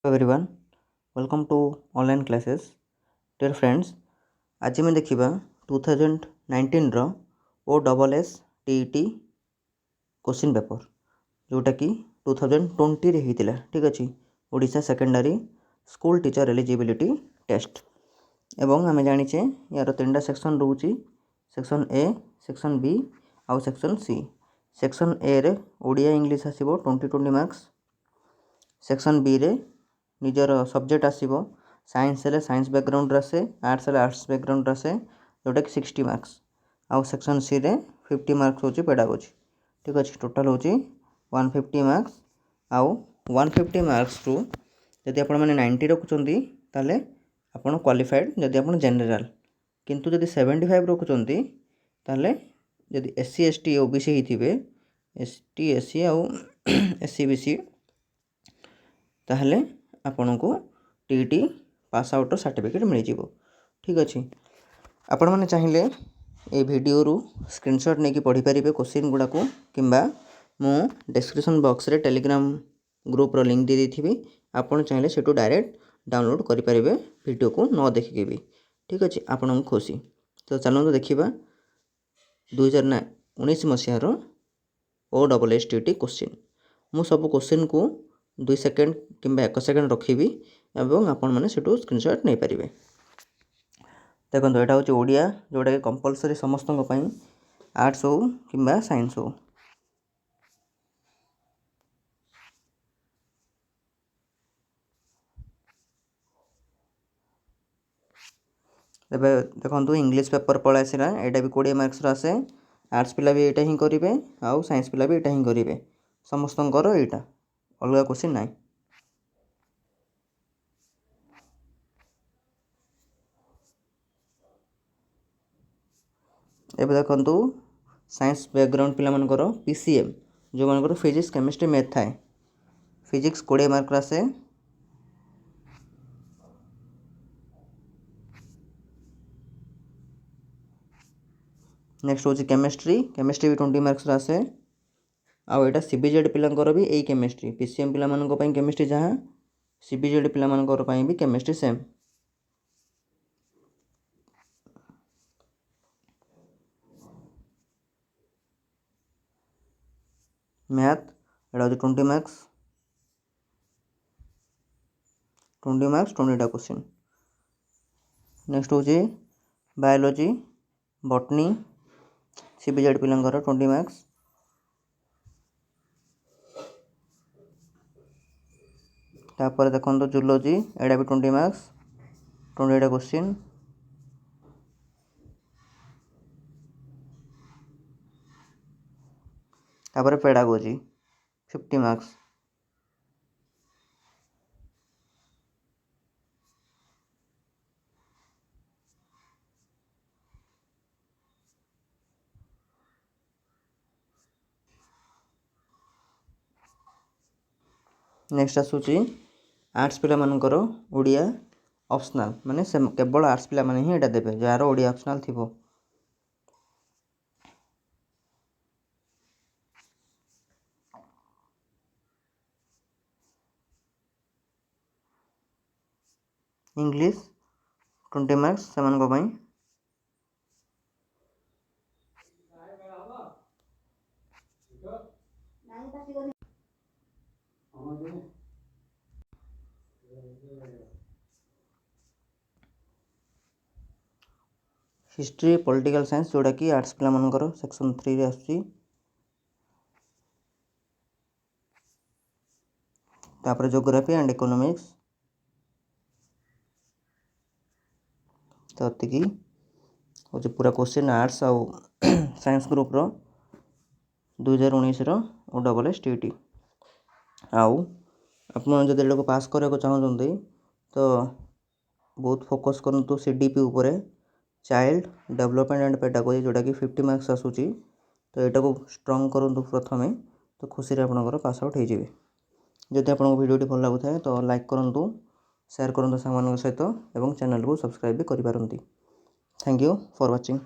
Everyone welcome to online classes dear friends. आज मैं देखा 2019 रो O double S TET question paper जोटा कि 2020 रे होता। ठीक अच्छे Odisha secondary school teacher eligibility test एवं आम जाचे यार 3टा सेक्शन रोचे सेक्शन ए सेक्शन बी आउ सेक्शन सी। सेक्शन ए रे ओडिया इंग्लिश आसीबो 20 मार्क्स। सेक्शन बी रे निजर सब्जेक्ट आसीबो साइंस हेले साइंस बैकग्राउंड आसे आर्ट्स हेले आर्ट्स बैकग्राउंड आसे जोटा कि 60 मार्क्स। आउ सेक्शन सी रे 50 मार्क्स होची पेडागोजी। ठीक अच्छे टोटाल होची 150 मार्क्स। आउ 150 मार्क्स रु यदि आपण माने 90 रखुचंती ताले आपण क्वालिफाइड यदि आपण जनरल, किंतु यदि 75 रखुचंती ताले यदि एससी एसटी ओबीसी हिथिबे एसटी एससी आउ एससी बीसी ताहले आपन को टीटी पास आउट सर्टिफिकेट मिल जाए। ठीक अच्छे आपण मैंने चाहिए ये वीडियो रु स्क्रीनशॉट नहीं पढ़ी पारे क्वेश्चन गुड़ा को किंबा मु डिस्क्रिप्शन बॉक्स रे टेलीग्राम ग्रुप रो लिंक दे देथिबी। आपण चाहिए सेटू डायरेक्ट डाउनलोड करि पारिबे वीडियो को न देखिके भी। ठीक अच्छे आपण खुशी तो चलते देखा 2019 मसीहार O double S T question. मु सब क्वेश्चन को 2 सेकेंड किंबा 1 सेकेंड रखी एवं आपण मैंने सेटू स्क्रीनशॉट नहीं पारे। देखो यहाँ हूँ ओडिया जोटा कि कंपलसरी समस्त आर्ट्स हो कि साइंस हो। देखो इंग्लिश पेपर पलि आसला यहाँ भी 20 मार्क्स आसे। आर्ट्स पिला भी यहाँ ही करेंगे आउ साइंस पिला भी यहाँ ही करेंगे समस्त यहाँ अलग क्वेश्चन ना। एबे देखंतु साइंस बैकग्राउंड पिला मनकर पीसीएम जो मनकर फिजिक्स केमिस्ट्री मैथ थाए फिजिक्स 20 मार्क आसे। नेक्स्ट हूँ केमिस्ट्री केमिस्ट्री भी 20 मार्क्स आसे। आउ यहाँ सीबीजेड पिलांकर भी यही केमिस्ट्री पीसीएम पिला मनक पई केमिस्ट्री जहाँ सीबीजेड पिला मनकर पई भी केमिस्ट्री सेम। मैथ यहाँ 20 मार्क्स 20टा क्वेश्चन। नेक्स्ट हूँ बायोलॉजी बॉटनी सीबीजेड पिलांकर 20 मार्क्स। तापर देखो जूलॉजी एटा भी 20 मार्क्स 20टा क्वेश्चन। तापर पेडागोजी 50 मार्क्स। नेक्स्ट आसूची आर्ट्स पिला मनकर ओडिया ऑप्शनल माने केवल आर्ट्स पिला माने ही एटा देबे जार ओडिया ऑप्शनल थिबो। इंग्लिश 20 मार्क्स से मानको पई। हिस्ट्री पॉलिटिकल साइंस जोटा कि आर्ट्स पिला मनकर सेक्शन 3 रे आसी। तापर ज्योग्राफी एंड इकोनॉमिक्स तो की हूँ पूरा क्वेश्चन आर्ट्स आउ साइंस ग्रुप रो 2019 रो ओ डबल एस टी आउ अपन जब लोग पास करने को चाहते तो बहुत फोकस करूँ सीडीपी उपरे चाइल्ड डेवलपमेंट एंड पेडागोजी जोटा कि 50 मार्क्स आसूची तो यहाँ को स्ट्रंग करूँ प्रथमे तो खुशी आपंकर पास आउट हो। जदि आपको वीडियो भल लगुता है तो लाइक करूँ शेयर करूँ सांग सहित और चैनल को सब्सक्राइब भी करें। Thank you for watching.